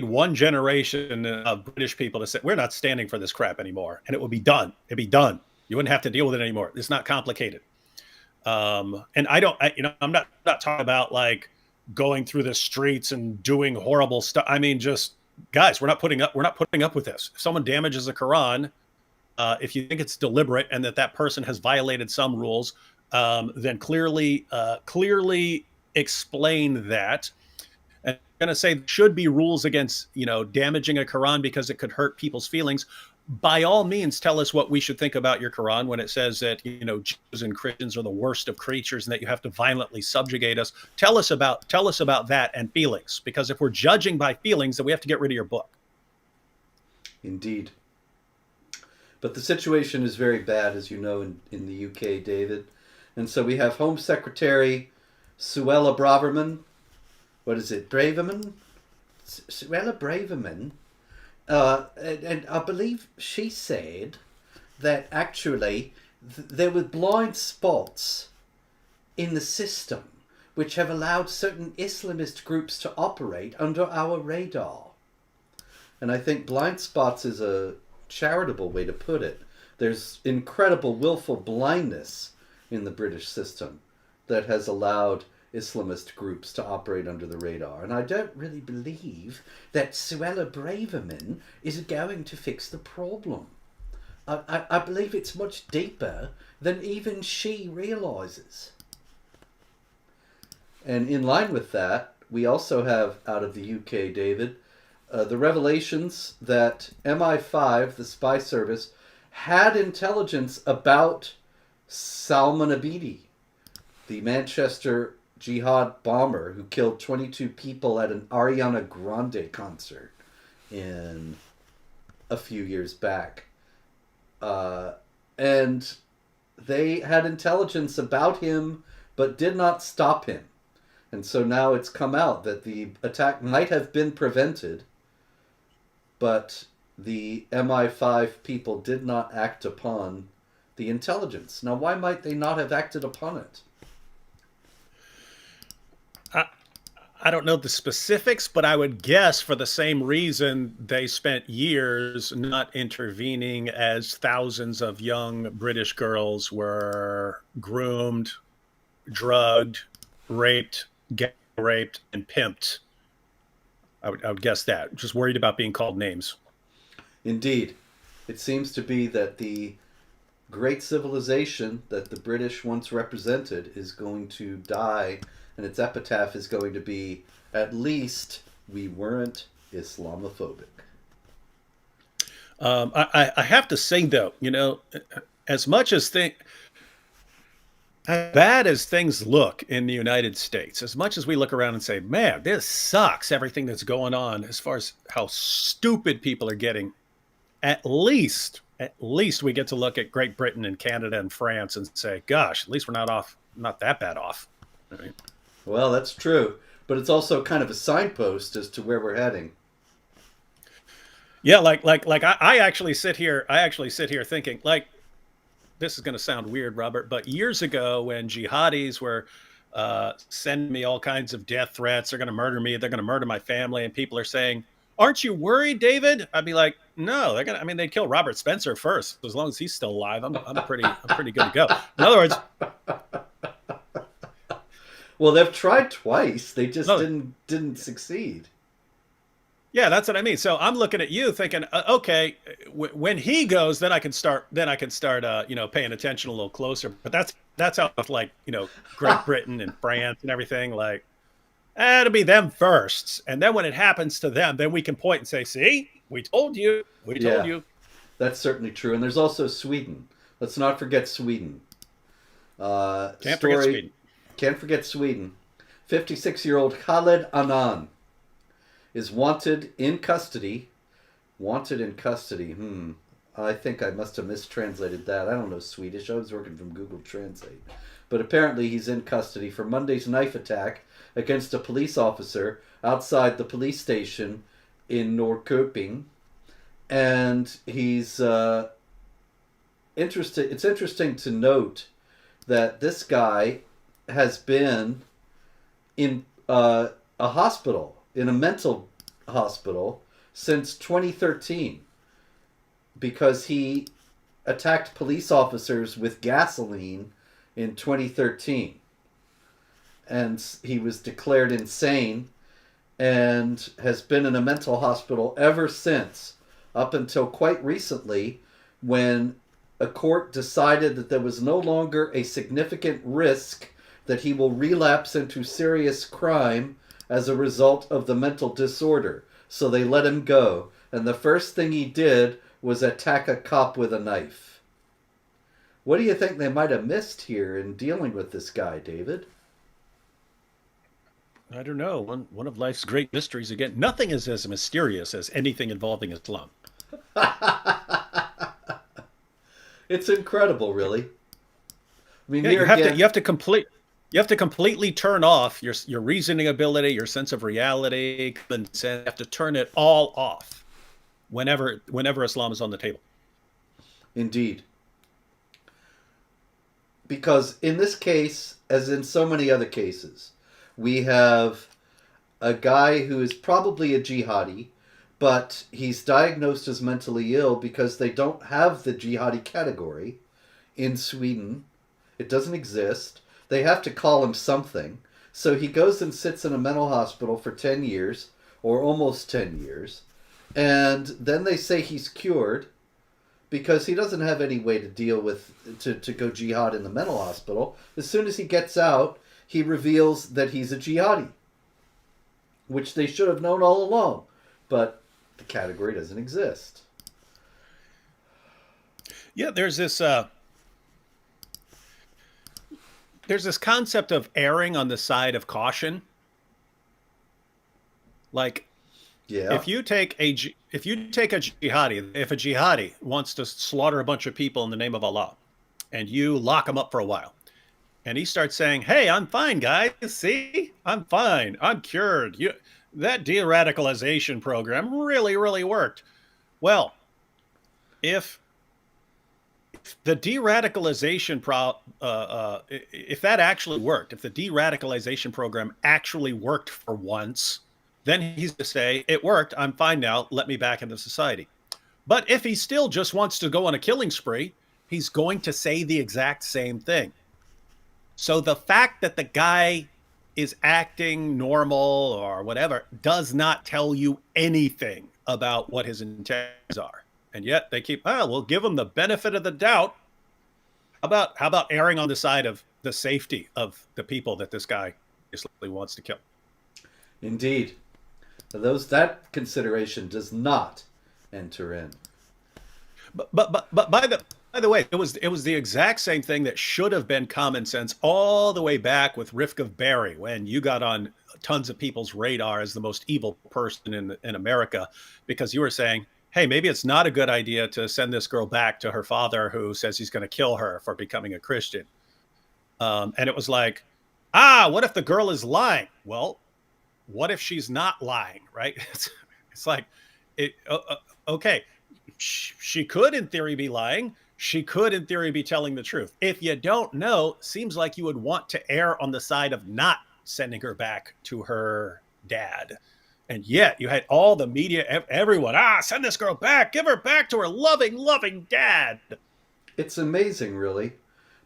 one generation of British people to say we're not standing for this crap anymore, and it would be done. It'd be done. You wouldn't have to deal with it anymore. It's not complicated. And I'm not talking about like going through the streets and doing horrible stuff. I mean, just guys, we're not putting up with this. If someone damages a Quran, if you think it's deliberate and that person has violated some rules, then clearly explain that. And I'm going to say there should be rules against damaging a Quran because it could hurt people's feelings. By all means, tell us what we should think about your Quran when it says that Jews and Christians are the worst of creatures and that you have to violently subjugate us. Tell us about that and feelings, because if we're judging by feelings, then we have to get rid of your book. Indeed. But the situation is very bad, as you know, in the UK, David. And so we have Home Secretary Suella Braverman. What is it? Braverman? Suella Braverman. And I believe she said that actually there were blind spots in the system which have allowed certain Islamist groups to operate under our radar. And I think blind spots is a charitable way to put it. There's incredible willful blindness in the British system that has allowed Islamist groups to operate under the radar. And I don't really believe that Suella Braverman is going to fix the problem. I believe it's much deeper than even she realizes. And in line with that, we also have out of the UK, David, the revelations that MI5, the spy service, had intelligence about Salman Abedi, the Manchester Jihad bomber who killed 22 people at an Ariana Grande concert in a few years back. And they had intelligence about him but did not stop him. And so now it's come out that the attack might have been prevented, but the MI5 people did not act upon the intelligence. Now, why might they not have acted upon it? I don't know the specifics, but I would guess for the same reason they spent years not intervening as thousands of young British girls were groomed, drugged, raped, gang raped, and pimped. I would guess that. Just worried about being called names. Indeed. It seems to be that the great civilization that the British once represented is going to die, and its epitaph is going to be, at least we weren't Islamophobic. I have to say, though, you know, as much as as bad as things look in the United States, as much as we look around and say, man, this sucks, everything that's going on, as far as how stupid people are getting, at least we get to look at Great Britain and Canada and France and say, gosh, at least we're not that bad off. Right? Well, that's true, but it's also kind of a signpost as to where we're heading. Yeah, I actually sit here thinking, like, this is going to sound weird, Robert, but years ago when jihadis were sending me all kinds of death threats, they're going to murder me, they're going to murder my family, and people are saying, aren't you worried, David? I'd be like, no, they'd kill Robert Spencer first. As long as he's still alive, I'm pretty good to go. In other words, well, they've tried twice. They just didn't succeed. Yeah, that's what I mean. So I'm looking at you thinking, okay, when he goes, then I can start, paying attention a little closer. But that's how, like, Great Britain and France and everything, like, it'll be them first. And then when it happens to them, then we can point and say, see, we told you. That's certainly true. And there's also Sweden. Let's not forget Sweden. Can't forget Sweden. Can't forget Sweden. 56-year-old Khaled Anan is wanted in custody. Wanted in custody. I think I must have mistranslated that. I don't know Swedish. I was working from Google Translate. But apparently he's in custody for Monday's knife attack against a police officer outside the police station in Norrköping. And he's interested. It's interesting to note that this guy has been in a hospital, in a mental hospital, since 2013 because he attacked police officers with gasoline in 2013. And he was declared insane and has been in a mental hospital ever since, up until quite recently when a court decided that there was no longer a significant risk that he will relapse into serious crime as a result of the mental disorder. So they let him go. And the first thing he did was attack a cop with a knife. What do you think they might have missed here in dealing with this guy, David? I don't know. One of life's great mysteries, again, nothing is as mysterious as anything involving Islam. It's incredible, really. I mean, you have to completely turn off your reasoning ability, your sense of reality, and you have to turn it all off whenever Islam is on the table. Indeed. because in this case, as in so many other cases, we have a guy who is probably a jihadi, but he's diagnosed as mentally ill because they don't have the jihadi category in Sweden. It doesn't exist. They have to call him something. So he goes and sits in a mental hospital for 10 years, or almost 10 years, and then they say he's cured because he doesn't have any way to deal with to go jihad in the mental hospital. As soon as he gets out, he reveals that he's a jihadi, which they should have known all along, but the category doesn't exist. Yeah, there's this concept of erring on the side of caution. Like, Yeah. if you take a jihadi, if a jihadi wants to slaughter a bunch of people in the name of Allah, and you lock him up for a while, and he starts saying, "Hey, I'm fine, guys. See, I'm fine. I'm cured. That de-radicalization program really, really worked." Well, if the de-radicalization if that actually worked, if the de-radicalization program actually worked for once, then he's to say, "It worked. I'm fine now. Let me back into society." But if he still just wants to go on a killing spree, he's going to say the exact same thing. So the fact that the guy is acting normal or whatever does not tell you anything about what his intentions are. And yet they keep, we'll give him the benefit of the doubt. How about erring on the side of the safety of the people that this guy obviously wants to kill? Indeed. That consideration does not enter in. But by the way, it was the exact same thing that should have been common sense all the way back with Rifka Berry, when you got on tons of people's radar as the most evil person in America, because you were saying, "Hey, maybe it's not a good idea to send this girl back to her father who says he's going to kill her for becoming a Christian." And it was like, what if the girl is lying? Well, what if she's not lying, right? It's like, okay, she could in theory be lying. She could in theory be telling the truth. If you don't know, seems like you would want to err on the side of not sending her back to her dad. And yet you had all the media, everyone, send this girl back, give her back to her loving, loving dad. It's amazing, really,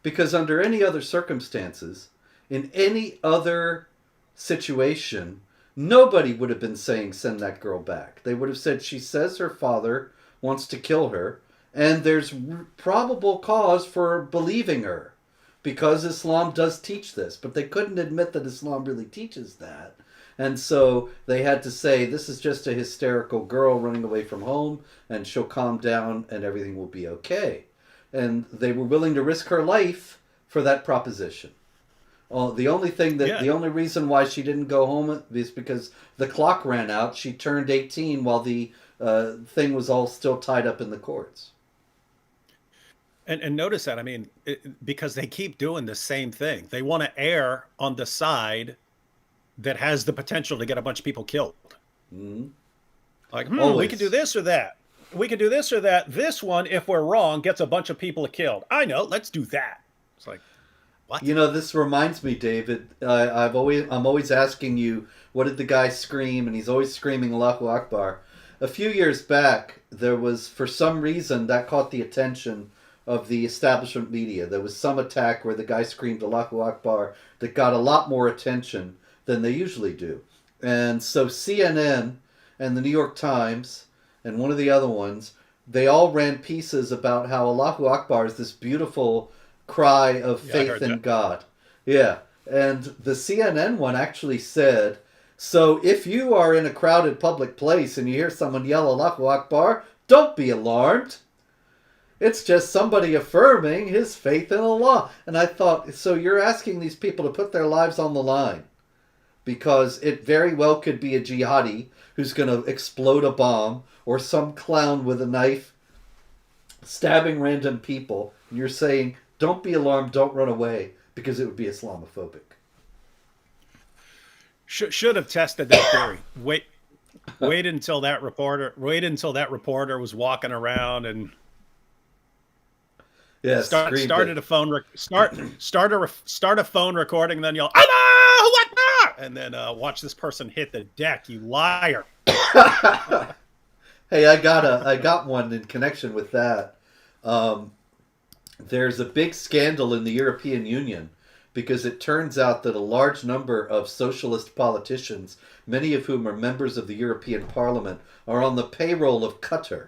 because under any other circumstances, in any other situation, nobody would have been saying send that girl back. They would have said she says her father wants to kill her, and there's probable cause for believing her, because Islam does teach this. But they couldn't admit that Islam really teaches that. And so they had to say, this is just a hysterical girl running away from home, and she'll calm down and everything will be okay. And they were willing to risk her life for that proposition. The only reason why she didn't go home is because the clock ran out. She turned 18 while the thing was all still tied up in the courts. And notice that, I mean, because they keep doing the same thing. They want to err on the side that has the potential to get a bunch of people killed. Mm-hmm. Like, we can do this or that. We can do this or that. This one, if we're wrong, gets a bunch of people killed. I know, let's do that. It's like, what? You know, this reminds me, David. I'm always asking you, what did the guy scream? And he's always screaming Allahu Akbar. A few years back, there was, for some reason, that caught the attention of the establishment media. There was some attack where the guy screamed Allahu Akbar that got a lot more attention than they usually do. And so CNN and the New York Times and one of the other ones, they all ran pieces about how Allahu Akbar is this beautiful cry of faith in God. Yeah. And the CNN one actually said, so if you are in a crowded public place and you hear someone yell Allahu Akbar, don't be alarmed. It's just somebody affirming his faith in Allah. And I thought, so you're asking these people to put their lives on the line because it very well could be a jihadi who's going to explode a bomb, or some clown with a knife stabbing random people. And you're saying, don't be alarmed, don't run away, because it would be Islamophobic. Should have tested that theory. Wait until that reporter was walking around and... Yeah, Start screamed it. started a phone rec- start a phone recording, then yell Allahu Akbar, and then watch this person hit the deck. You liar! Hey, I got one in connection with that. Um, there's a big scandal in the European Union because it turns out that a large number of socialist politicians, many of whom are members of the European Parliament, are on the payroll of Qatar.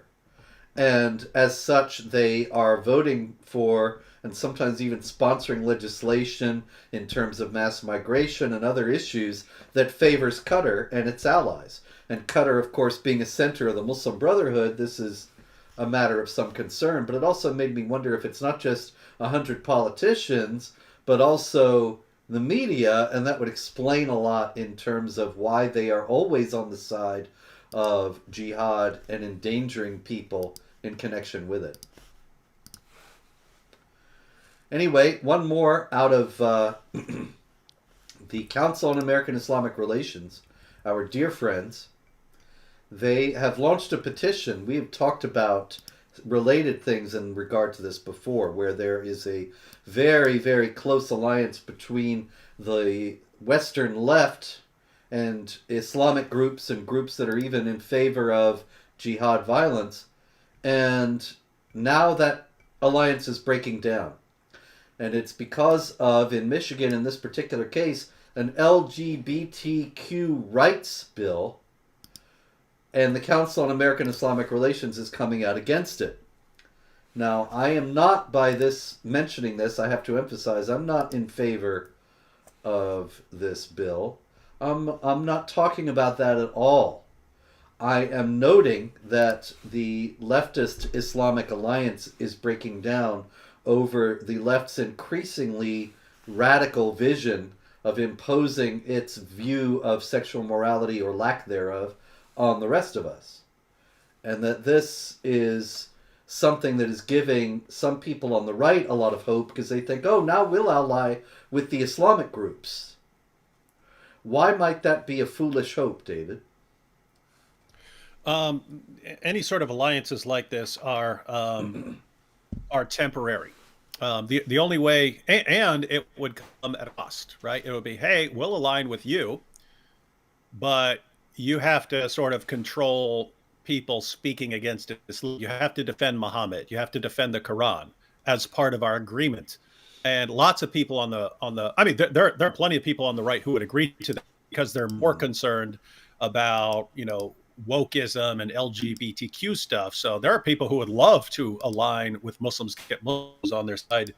And as such, they are voting for and sometimes even sponsoring legislation in terms of mass migration and other issues that favors Qatar and its allies. And Qatar, of course, being a center of the Muslim Brotherhood, this is a matter of some concern. But it also made me wonder if it's not just 100 politicians, but also the media, and that would explain a lot in terms of why they are always on the side of jihad and endangering people in connection with it. Anyway, one more out of the Council on American Islamic Relations, our dear friends. They have launched a petition. We have talked about related things in regard to this before, where there is a very, very close alliance between the Western left and Islamic groups and groups that are even in favor of jihad violence. And now that alliance is breaking down. And it's because of, in Michigan, in this particular case, an LGBTQ rights bill, and the Council on American Islamic Relations is coming out against it. Now, I am not, by this mentioning this, I have to emphasize, I'm not in favor of this bill. I'm not talking about that at all. I am noting that the leftist Islamic alliance is breaking down over the left's increasingly radical vision of imposing its view of sexual morality or lack thereof on the rest of us. And that this is something that is giving some people on the right a lot of hope because they think, oh, now we'll ally with the Islamic groups. Why might that be a foolish hope, David? Any sort of alliances like this are temporary. The only way, and it would come at a cost, right? It would be, hey, we'll align with you, but you have to sort of control people speaking against Islam. You have to defend Muhammad. You have to defend the Quran as part of our agreement. And lots of people I mean, there are plenty of people on the right who would agree to that because they're more concerned about, wokeism and LGBTQ stuff. So there are people who would love to align with Muslims, get Muslims on their side.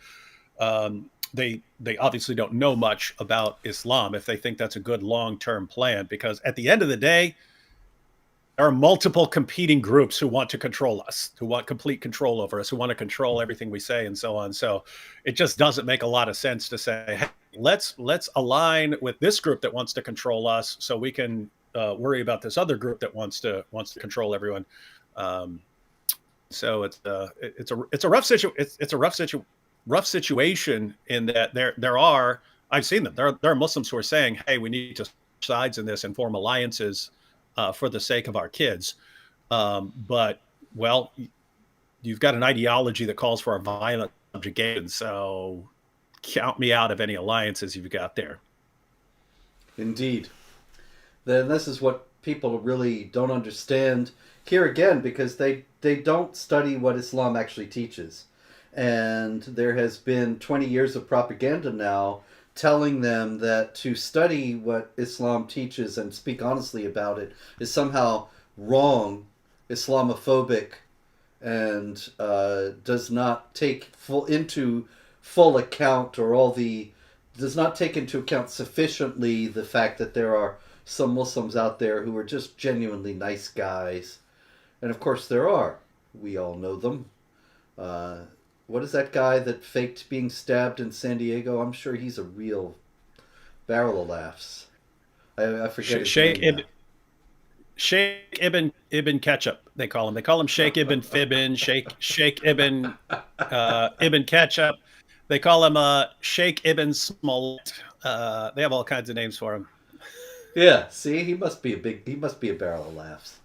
They obviously don't know much about Islam if they think that's a good long-term plan, because at the end of the day, there are multiple competing groups who want to control us, who want complete control over us, who want to control everything we say and so on. So it just doesn't make a lot of sense to say, hey, let's align with this group that wants to control us so we can worry about this other group that wants to control everyone. So it's a rough situation in that there are, I've seen them. There are Muslims who are saying, hey, we need to switch sides in this and form alliances for the sake of our kids. But, well, you've got an ideology that calls for a violent subjugation. So count me out of any alliances you've got there. Indeed. Then this is what people really don't understand here again, because they don't study what Islam actually teaches. And there has been 20 years of propaganda now telling them that to study what Islam teaches and speak honestly about it is somehow wrong, Islamophobic, and does not take full account, or does not take into account sufficiently the fact that there are some Muslims out there who are just genuinely nice guys. And of course there are. We all know them. What is that guy that faked being stabbed in San Diego? I'm sure he's a real barrel of laughs. I forget his name now. Sheikh Ibn Ketchup, they call him. They call him Sheikh Ibn Fibbin, Sheikh Ibn Ibn Ketchup. They call him Sheikh Ibn Smollett. They have all kinds of names for him. Yeah, see, he must be a barrel of laughs.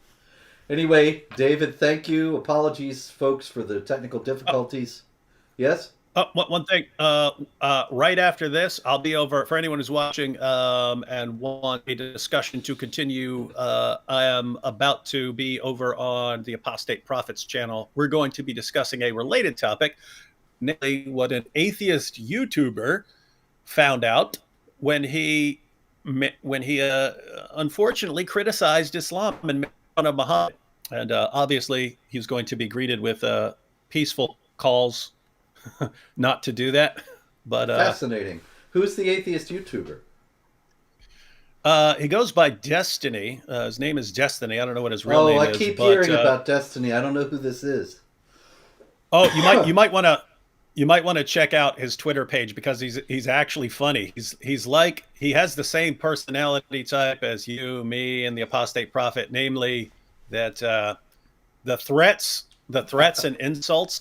Anyway, David, thank you. Apologies, folks, for the technical difficulties. Yes? One thing. Right after this, I'll be over. For anyone who's watching and want a discussion to continue, I am about to be over on the Apostate Prophets channel. We're going to be discussing a related topic, namely what an atheist YouTuber found out when he unfortunately criticized Islam and made fun of Muhammad. And obviously, he's going to be greeted with peaceful calls not to do that. But Fascinating. Who's the atheist YouTuber? he goes by Destiny. His name is Destiny. I don't know what his real Oh, name I is, keep but hearing about Destiny. I don't know who this is. oh, you might want to check out his Twitter page because he's actually funny. He has the same personality type as you, me, and the Apostate Prophet, namely that the threats and insults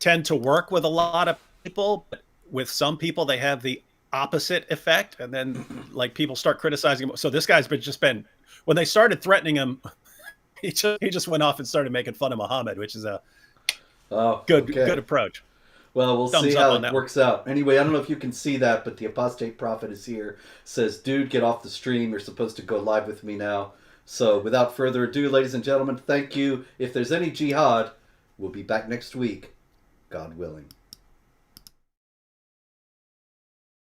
tend to work with a lot of people, but with some people they have the opposite effect, and then like people start criticizing him. So this guy's been when they started threatening him, he just went off and started making fun of Muhammad, which is a Oh, good okay. approach. Well, we'll see Thumbs up how on it that one. works out. Anyway, I don't know if you can see that, but the apostate prophet is here. Says, dude, get off the stream. You're supposed to go live with me now. So, without further ado, ladies and gentlemen, thank you. If there's any jihad, we'll be back next week, God willing.